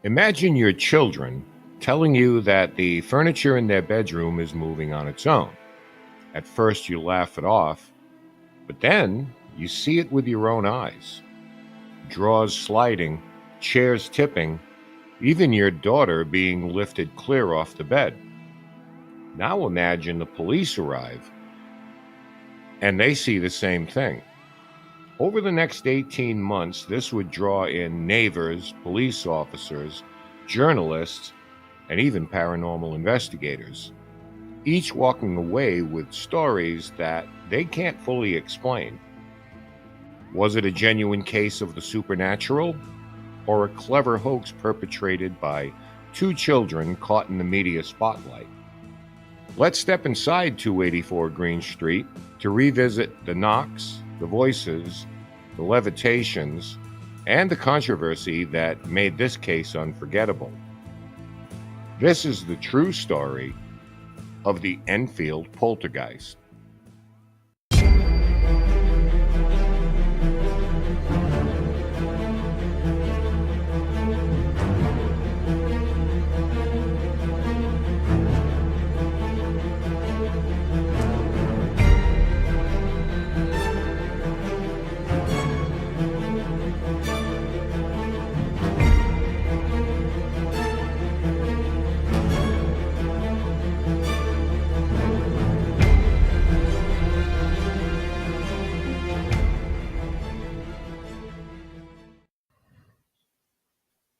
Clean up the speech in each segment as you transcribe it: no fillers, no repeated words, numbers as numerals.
Imagine your children telling you that the furniture in their bedroom is moving on its own. At first, you laugh it off, but then you see it with your own eyes. Drawers sliding, chairs tipping, even your daughter being lifted clear off the bed. Now imagine the police arrive and they see the same thing. Over the next 18 months, this would draw in neighbors, police officers, journalists, and even paranormal investigators, each walking away with stories that they can't fully explain. Was it a genuine case of the supernatural, or a clever hoax perpetrated by two children caught in the media spotlight? Let's step inside 284 Green Street to revisit the knocks, the voices, the levitations, and the controversy that made this case unforgettable. This is the true story of the Enfield Poltergeist.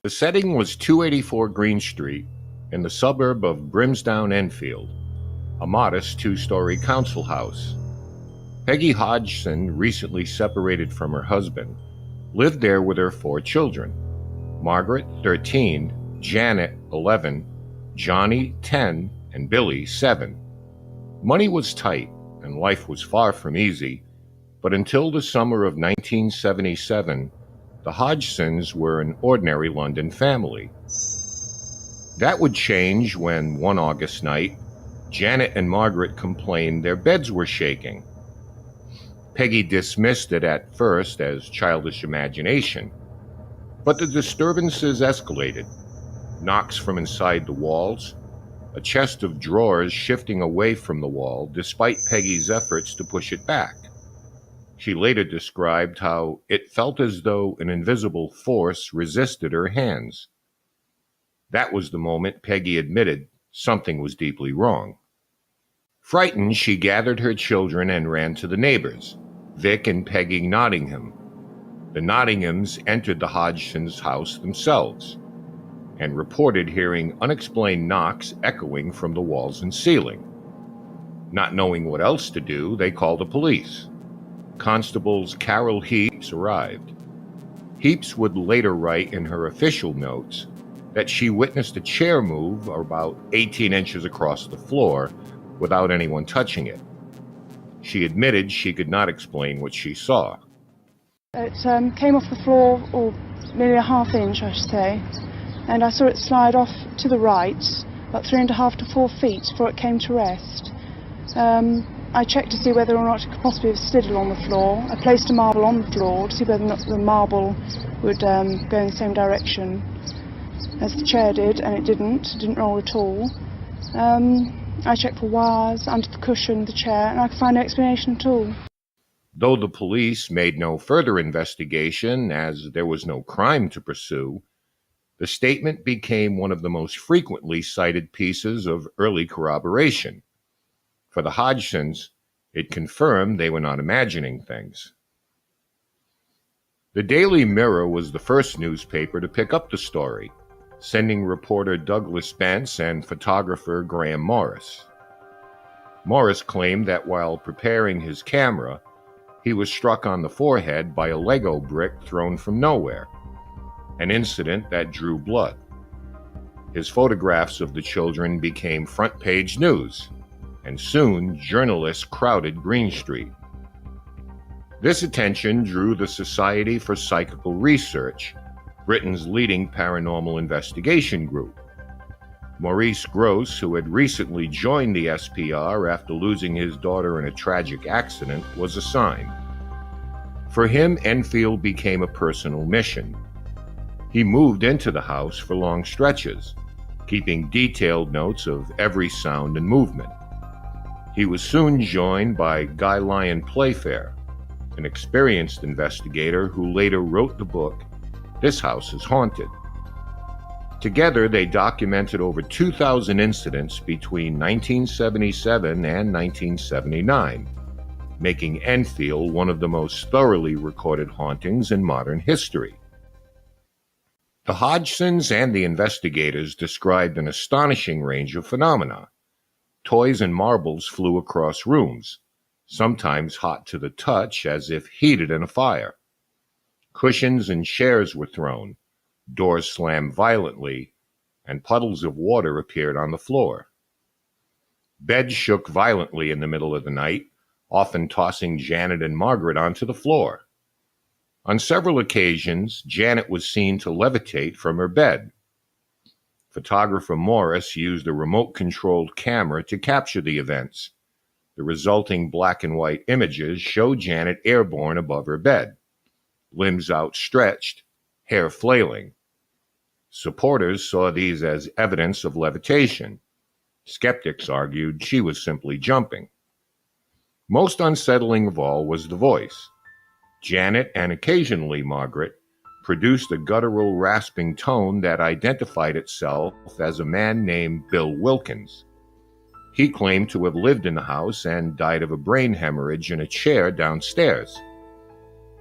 The setting was 284 Green Street in the suburb of Brimsdown, Enfield, a modest two-story council house. Peggy Hodgson, recently separated from her husband, lived there with her 4 children: Margaret, 13, Janet, 11, Johnny, 10, and Billy, 7. Money was tight and life was far from easy, but until the summer of 1977, the Hodgsons were an ordinary London family. That would change when, one August night, Janet and Margaret complained their beds were shaking. Peggy dismissed it at first as childish imagination, but the disturbances escalated. Knocks from inside the walls, a chest of drawers shifting away from the wall despite Peggy's efforts to push it back. She later described how it felt as though an invisible force resisted her hands. That was the moment Peggy admitted something was deeply wrong. Frightened, she gathered her children and ran to the neighbors, Vic and Peggy Nottingham. The Nottinghams entered the Hodgsons' house themselves and reported hearing unexplained knocks echoing from the walls and ceiling. Not knowing what else to do, they called the police. Constables Carol Heaps arrived. Heaps would later write in her official notes that she witnessed a chair move about 18 inches across the floor without anyone touching it. She admitted she could not explain what she saw. It came off the floor, or nearly a half inch, I should say, and I saw it slide off to the right, about 3.5 to 4 feet before it came to rest. I checked to see whether or not it could possibly have slid along the floor. I placed a marble on the floor to see whether or not the marble would go in the same direction as the chair did, and it didn't roll at all. I checked for wires under the cushion of the chair, and I could find no explanation at all. Though the police made no further investigation, as there was no crime to pursue, the statement became one of the most frequently cited pieces of early corroboration. For the Hodgsons, it confirmed they were not imagining things. The Daily Mirror was the first newspaper to pick up the story, sending reporter Douglas Spence and photographer Graham Morris. Morris claimed that while preparing his camera, he was struck on the forehead by a Lego brick thrown from nowhere, an incident that drew blood. His photographs of the children became front-page news, and soon journalists crowded Green Street. This attention drew the Society for Psychical Research, Britain's leading paranormal investigation group. Maurice Gross, who had recently joined the SPR after losing his daughter in a tragic accident, was assigned. For him, Enfield became a personal mission. He moved into the house for long stretches, keeping detailed notes of every sound and movement. He was soon joined by Guy Lyon Playfair, an experienced investigator who later wrote the book, This House is Haunted. Together, they documented over 2,000 incidents between 1977 and 1979, making Enfield one of the most thoroughly recorded hauntings in modern history. The Hodgsons and the investigators described an astonishing range of phenomena. Toys and marbles flew across rooms, sometimes hot to the touch as if heated in a fire. Cushions and chairs were thrown, doors slammed violently, and puddles of water appeared on the floor. Beds shook violently in the middle of the night, often tossing Janet and Margaret onto the floor. On several occasions, Janet was seen to levitate from her bed. Photographer Morris used a remote-controlled camera to capture the events. The resulting black and white images show Janet airborne above her bed, limbs outstretched, hair flailing. Supporters saw these as evidence of levitation. Skeptics argued she was simply jumping. Most unsettling of all was the voice. Janet, and occasionally Margaret, produced a guttural rasping tone that identified itself as a man named Bill Wilkins. He claimed to have lived in the house and died of a brain hemorrhage in a chair downstairs.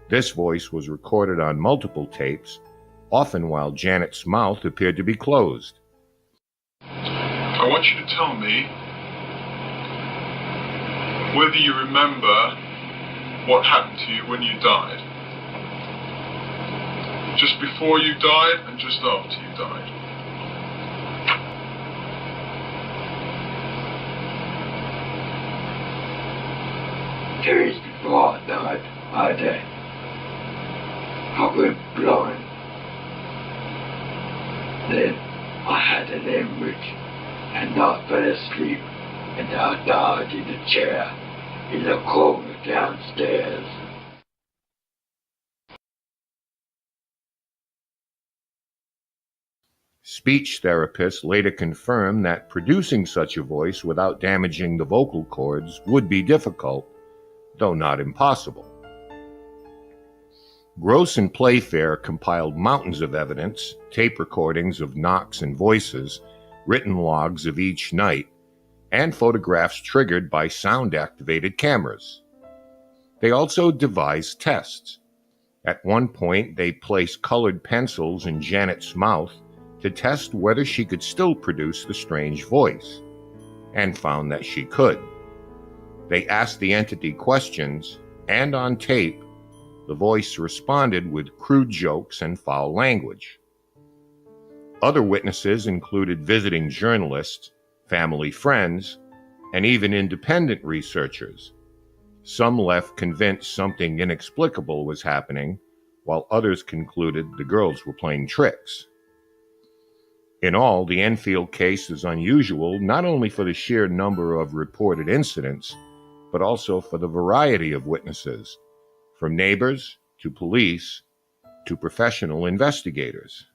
This voice was recorded on multiple tapes, often while Janet's mouth appeared to be closed. I want you to tell me whether you remember what happened to you when you died. Just before you died and just after you died. Days before I died, I went blind. Then I had an hemorrhage and I fell asleep and I died in a chair in the corner downstairs. Speech therapists later confirmed that producing such a voice without damaging the vocal cords would be difficult, though not impossible. Gross and Playfair compiled mountains of evidence, tape recordings of knocks and voices, written logs of each night, and photographs triggered by sound-activated cameras. They also devised tests. At one point, they placed colored pencils in Janet's mouth to test whether she could still produce the strange voice, and found that she could. They asked the entity questions, and on tape, the voice responded with crude jokes and foul language. Other witnesses included visiting journalists, family friends, and even independent researchers. Some left convinced something inexplicable was happening, while others concluded the girls were playing tricks. In all, the Enfield case is unusual not only for the sheer number of reported incidents, but also for the variety of witnesses, from neighbors to police to professional investigators.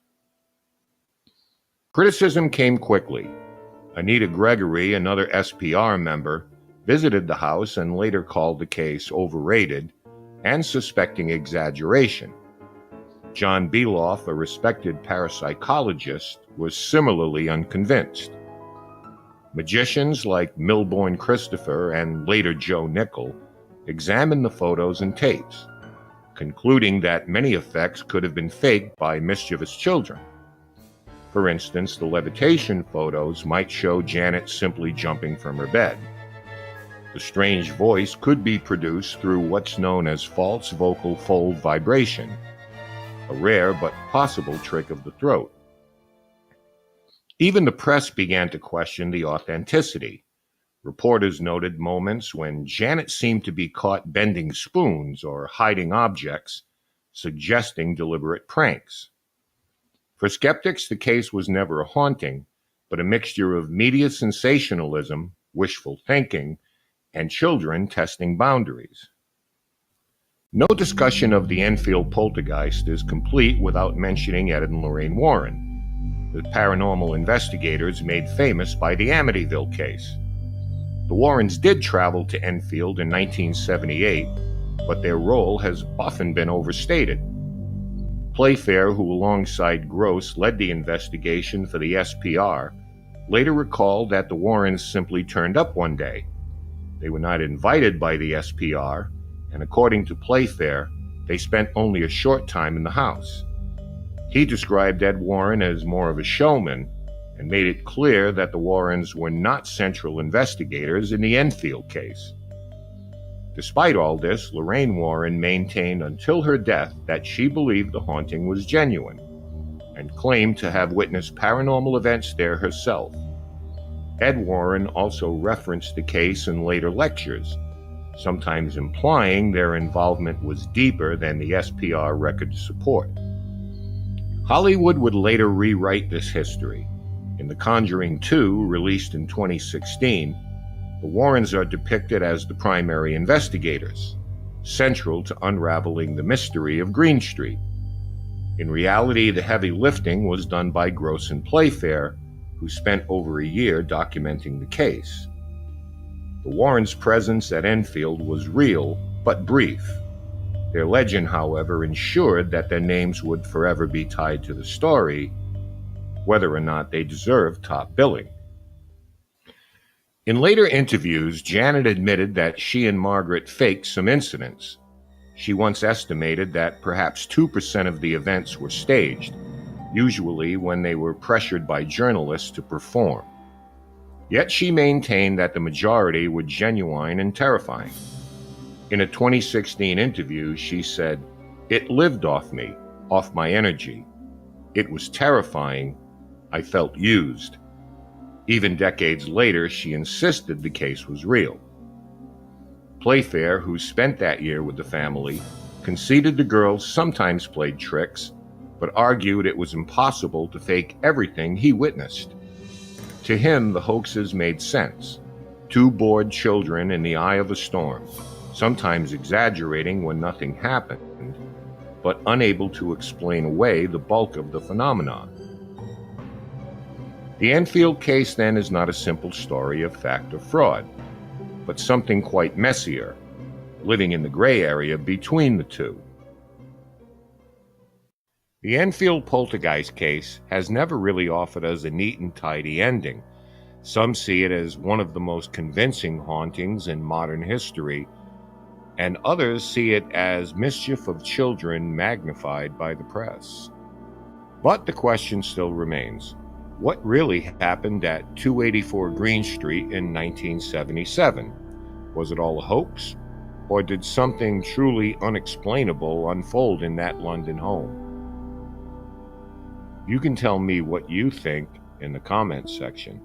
Criticism came quickly. Anita Gregory, another SPR member, visited the house and later called the case overrated and suspecting exaggeration. John Beloff, a respected parapsychologist, was similarly unconvinced. Magicians like Milbourne Christopher and later Joe Nickel examined the photos and tapes, concluding that many effects could have been faked by mischievous children. For instance, the levitation photos might show Janet simply jumping from her bed. The strange voice could be produced through what's known as false vocal fold vibration, a rare but possible trick of the throat. Even the press began to question the authenticity. Reporters noted moments when Janet seemed to be caught bending spoons or hiding objects, suggesting deliberate pranks. For skeptics, the case was never a haunting, but a mixture of media sensationalism, wishful thinking, and children testing boundaries. No discussion of the Enfield Poltergeist is complete without mentioning Ed and Lorraine Warren, the paranormal investigators made famous by the Amityville case. The Warrens did travel to Enfield in 1978, but their role has often been overstated. Playfair, who alongside Gross led the investigation for the SPR, later recalled that the Warrens simply turned up one day. They were not invited by the SPR, and according to Playfair, they spent only a short time in the house. He described Ed Warren as more of a showman and made it clear that the Warrens were not central investigators in the Enfield case. Despite all this, Lorraine Warren maintained until her death that she believed the haunting was genuine and claimed to have witnessed paranormal events there herself. Ed Warren also referenced the case in later lectures, sometimes implying their involvement was deeper than the SPR records support. Hollywood would later rewrite this history. In The Conjuring 2, released in 2016, the Warrens are depicted as the primary investigators, central to unraveling the mystery of Green Street. In reality, the heavy lifting was done by Gross and Playfair, who spent over a year documenting the case. The Warrens' presence at Enfield was real, but brief. Their legend, however, ensured that their names would forever be tied to the story, whether or not they deserved top billing. In later interviews, Janet admitted that she and Margaret faked some incidents. She once estimated that perhaps 2% of the events were staged, usually when they were pressured by journalists to perform. Yet she maintained that the majority were genuine and terrifying. In a 2016 interview, she said, "It lived off me, off my energy. It was terrifying. I felt used." Even decades later, she insisted the case was real. Playfair, who spent that year with the family, conceded the girls sometimes played tricks, but argued it was impossible to fake everything he witnessed. To him, the hoaxes made sense. Two bored children in the eye of a storm, sometimes exaggerating when nothing happened, but unable to explain away the bulk of the phenomenon. The Enfield case, then, is not a simple story of fact or fraud, but something quite messier, living in the gray area between the two. The Enfield Poltergeist case has never really offered us a neat and tidy ending. Some see it as one of the most convincing hauntings in modern history, and others see it as mischief of children magnified by the press. But the question still remains. What really happened at 284 Green Street in 1977? Was it all a hoax? Or did something truly unexplainable unfold in that London home? You can tell me what you think in the comments section.